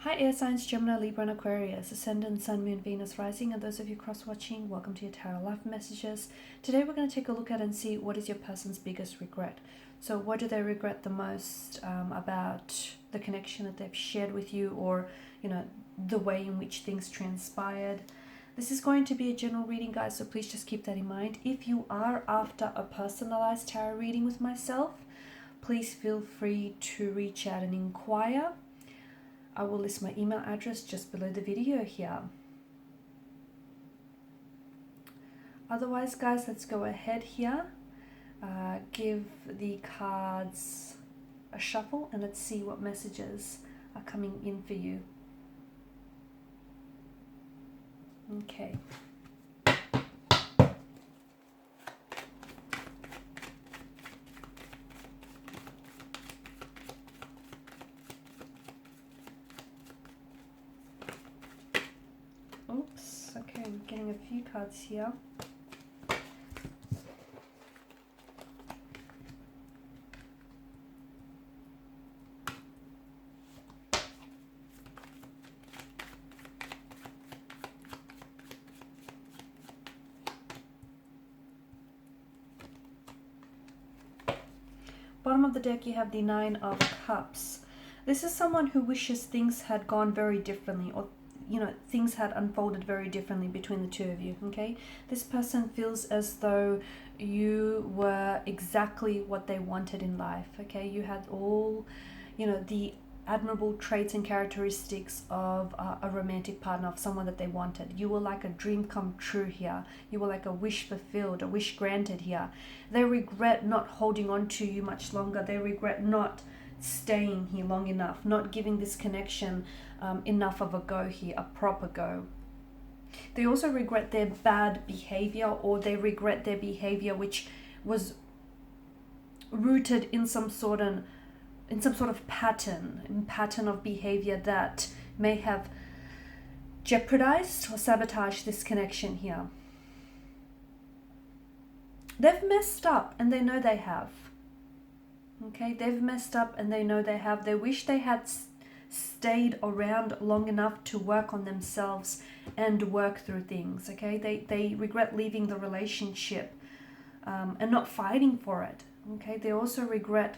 Hi air signs Gemini, Libra and Aquarius, Ascendant, Sun, Moon, Venus, Rising, and those of you cross-watching, welcome to your Tarot Life Messages. Today we're going to take a look at and see what is your person's biggest regret. So what do they regret the most about the connection that they've shared with you, or the way in which things transpired. This is going to be a general reading, guys, so please just keep that in mind. If you are after a personalized tarot reading with myself, please feel free to reach out and inquire. I will list my email address just below the video here. Otherwise, guys, let's go ahead here. Give the cards a shuffle and let's see what messages are coming in for you. Okay. Oops, okay, I'm getting a few cards here. Bottom of the deck, you have the Nine of Cups. This is someone who wishes things had gone very differently, or things had unfolded very differently between the two of you. Okay, this person feels as though you were exactly what they wanted in life. Okay, you had all the admirable traits and characteristics of a romantic partner, of someone that they wanted. You were like a dream come true here. You were like a wish fulfilled, a wish granted here. They regret not holding on to you much longer. They regret not staying here long enough, not giving this connection enough of a go here, a proper go. They also regret their bad behavior, or they regret their behavior which was rooted in some sort of pattern of behavior that may have jeopardized or sabotaged this connection here. They've messed up and they know they have. Okay, they've messed up and they know they have. They wish they had stayed around long enough to work on themselves and work through things. Okay, they regret leaving the relationship and not fighting for it. Okay, they also regret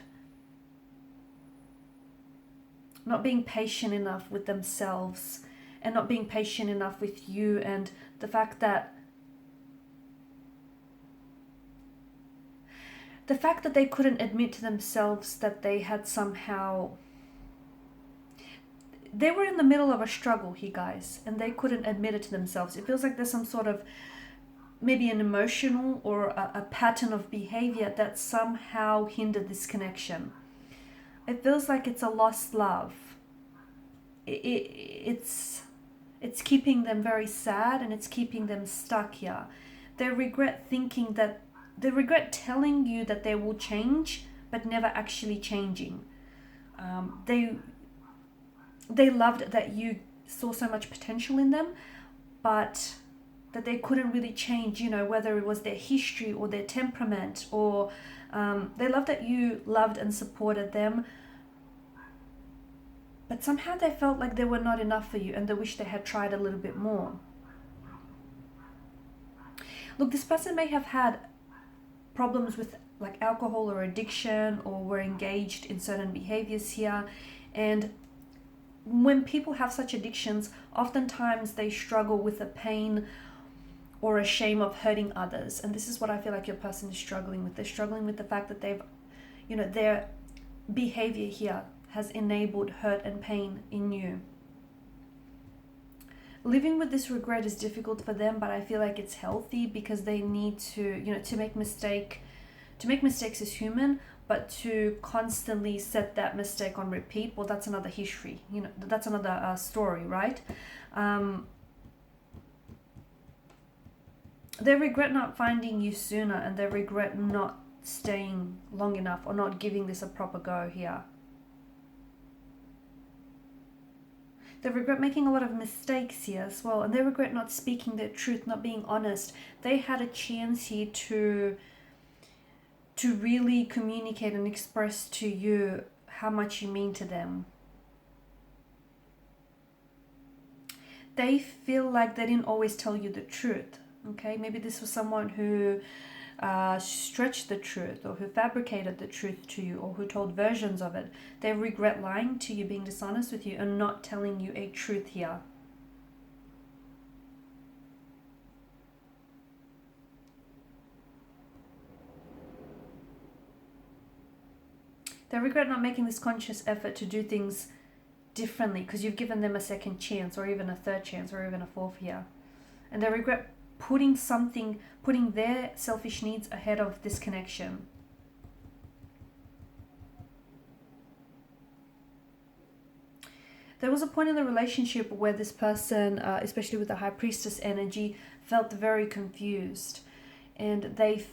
not being patient enough with themselves and not being patient enough with you, and the fact that they couldn't admit to themselves that they had somehow, they were in the middle of a struggle here, guys, and they couldn't admit it to themselves. It feels like there's some sort of, maybe an emotional or a pattern of behavior that somehow hindered this connection. It feels like it's a lost love. It's keeping them very sad, and it's keeping them stuck here. They regret telling you that they will change, but never actually changing. They loved that you saw so much potential in them, but that they couldn't really change, whether it was their history or their temperament, or they loved that you loved and supported them, but somehow they felt like they were not enough for you, and they wish they had tried a little bit more. Look, this person may have had problems with like alcohol or addiction, or were engaged in certain behaviors here. And when people have such addictions, oftentimes they struggle with the pain or a shame of hurting others. And this is what I feel like your person is struggling with. They're struggling with the fact that they've, their behavior here has enabled hurt and pain in you. Living with this regret is difficult for them, but I feel like it's healthy, because they need to, to make mistakes is human, but to constantly set that mistake on repeat, well, that's another history, that's another story, right? They regret not finding you sooner, and they regret not staying long enough, or not giving this a proper go here. They regret making a lot of mistakes here as well, and they regret not speaking their truth, not being honest. They had a chance here to really communicate and express to you how much you mean to them. they feel like they didn't always tell you the truth. Okay, maybe this was someone who stretched the truth, or who fabricated the truth to you, or who told versions of it. They regret lying to you, being dishonest with you, and not telling you a truth here. They regret not making this conscious effort to do things differently because you've given them a second chance, or even a third chance, or even a fourth here. And they regret putting their selfish needs ahead of this connection. There was a point in the relationship where this person, especially with the High Priestess energy, felt very confused, and they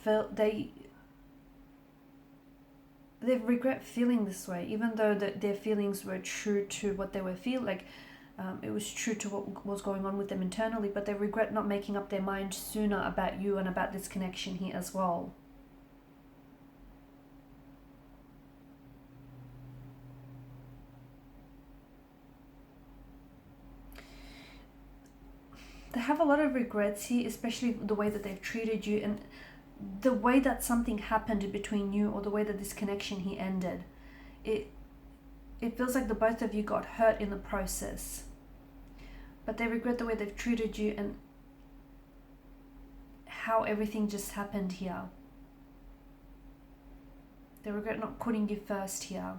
regret feeling this way, even though their feelings were true to what they were feeling. Like, it was true to what was going on with them internally, but they regret not making up their mind sooner about you and about this connection here as well. They have a lot of regrets here, especially the way that they've treated you, and the way that something happened between you, or the way that this connection here ended. It feels like the both of you got hurt in the process. But they regret the way they've treated you and how everything just happened here. They regret not putting you first here.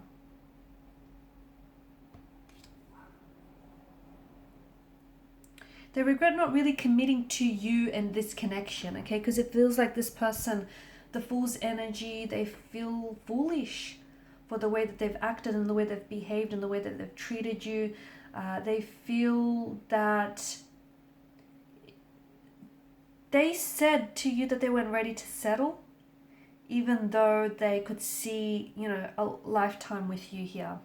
They regret not really committing to you and this connection, okay? Because it feels like this person, the Fool's energy, they feel foolish for the way that they've acted and the way they've behaved and the way that they've treated you. They feel that they said to you that they weren't ready to settle, even though they could see, a lifetime with you here.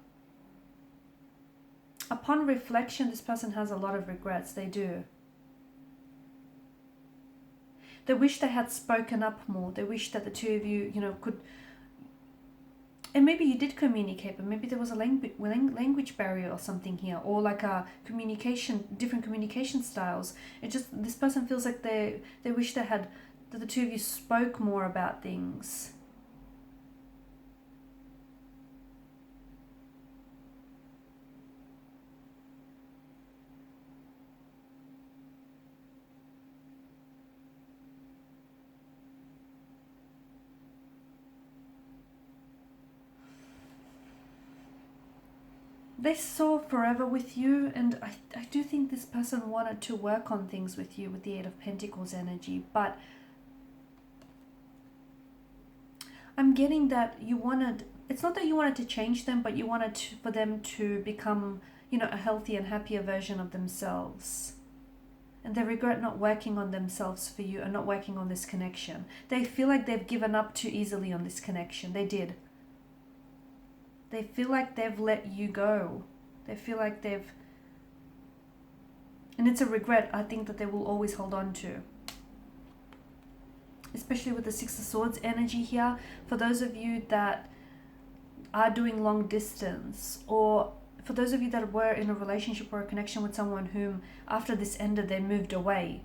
Upon reflection, this person has a lot of regrets. They do. They wish they had spoken up more. They wish that the two of you, could... And maybe you did communicate, but maybe there was a language barrier or something here, or like a different communication styles. This person feels like they wish that the two of you spoke more about things. They saw forever with you, and I do think this person wanted to work on things with you with the Eight of Pentacles energy, but I'm getting that it's not that you wanted to change them, but you wanted for them to become, a healthy and happier version of themselves. And they regret not working on themselves for you and not working on this connection. They feel like they've given up too easily on this connection. They did. They feel like they've let you go. They feel like and it's a regret, I think, that they will always hold on to. Especially with the Six of Swords energy here. For those of you that are doing long distance, or for those of you that were in a relationship or a connection with someone whom, after this ended, they moved away.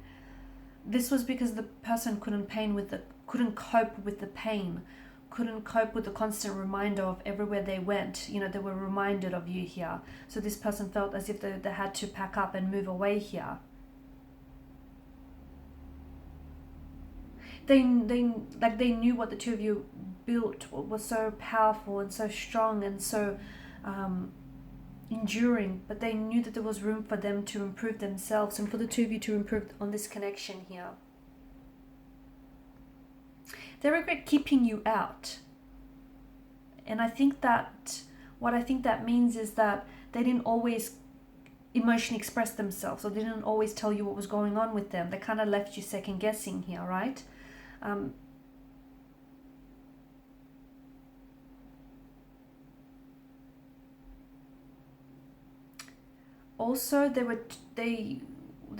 This was because the person couldn't cope with the pain, couldn't cope with the constant reminder of everywhere they went. They were reminded of you here. So this person felt as if they had to pack up and move away here. They knew what the two of you built was so powerful and so strong and so enduring, but they knew that there was room for them to improve themselves and for the two of you to improve on this connection here. They regret keeping you out. And I think that what that means is that they didn't always emotionally express themselves, or they didn't always tell you what was going on with them. They kind of left you second guessing here, right? Also, they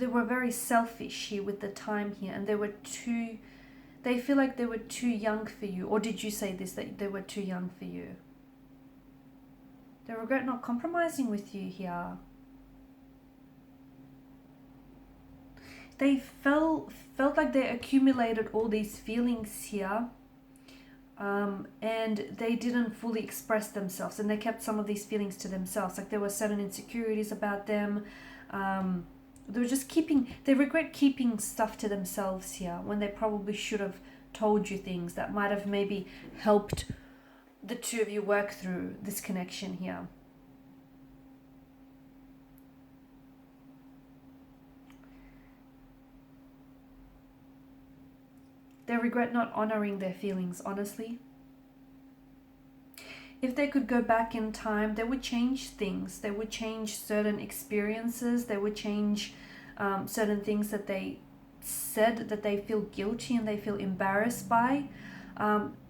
were very selfish here with the time here, and they feel like they were too young for you. Or did you say this, that they were too young for you? They regret not compromising with you here. they felt like they accumulated all these feelings here, and they didn't fully express themselves, and they kept some of these feelings to themselves. Like there were certain insecurities about them. They were just they regret keeping stuff to themselves here when they probably should have told you things that might have maybe helped the two of you work through this connection here. They regret not honoring their feelings, honestly. If they could go back in time, they would change things. They would change certain experiences. They would change certain things that they said that they feel guilty and they feel embarrassed by.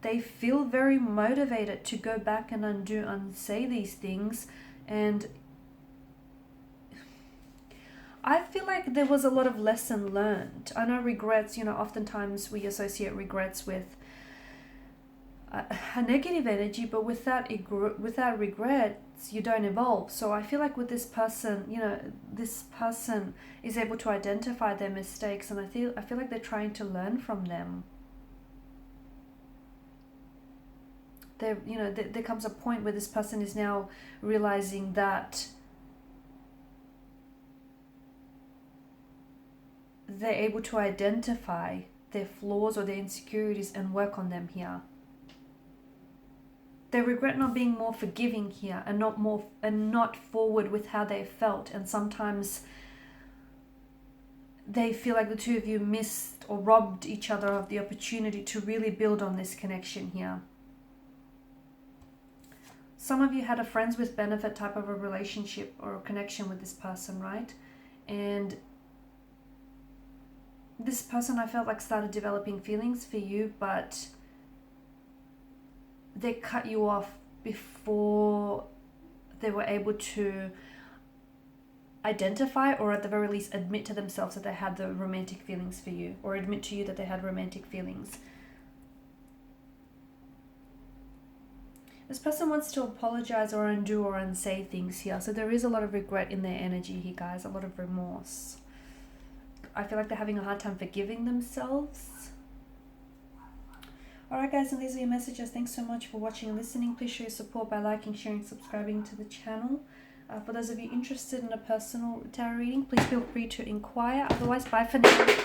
They feel very motivated to go back and unsay these things. And I feel like there was a lot of lesson learned. I know regrets, oftentimes we associate regrets with a negative energy, but without regrets, you don't evolve. So I feel like with this person, this person is able to identify their mistakes, and I feel like they're trying to learn from them. There comes a point where this person is now realizing that they're able to identify their flaws or their insecurities and work on them here. They regret not being more forgiving here and not forward with how they felt, and sometimes they feel like the two of you missed or robbed each other of the opportunity to really build on this connection here. Some of you had a friends with benefit type of a relationship or a connection with this person, right? And this person, I felt like, started developing feelings for you, but they cut you off before they were able to identify, or at the very least admit to themselves that they had the romantic feelings for you, or admit to you that they had romantic feelings. This person wants to apologize or undo or unsay things here. So there is a lot of regret in their energy here, guys, a lot of remorse. I feel like they're having a hard time forgiving themselves. Alright guys, and these are your messages. Thanks so much for watching and listening. Please show your support by liking, sharing, subscribing to the channel. For those of you interested in a personal tarot reading, please feel free to inquire. Otherwise, bye for now.